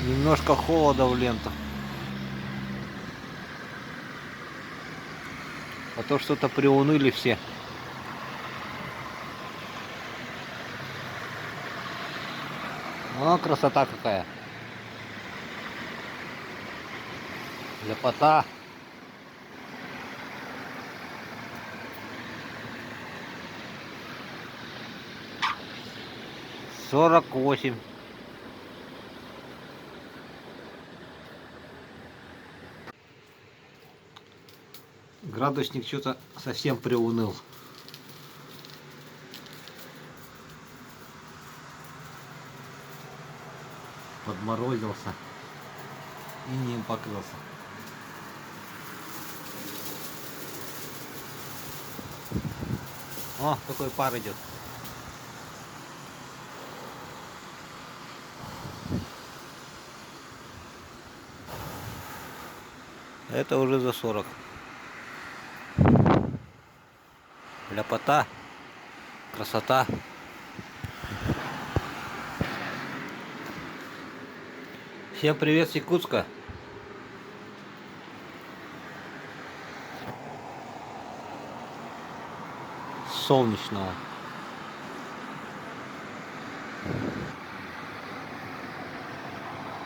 Немножко холода в ленту. А то что-то приуныли все. О, красота какая. Ляпота. Сорок 48. Градусник что-то совсем приуныл. Подморозился и не покрылся. О, какой пар идет. Это уже за 40. Ляпота, красота. Всем привет с Якутска. Солнечного.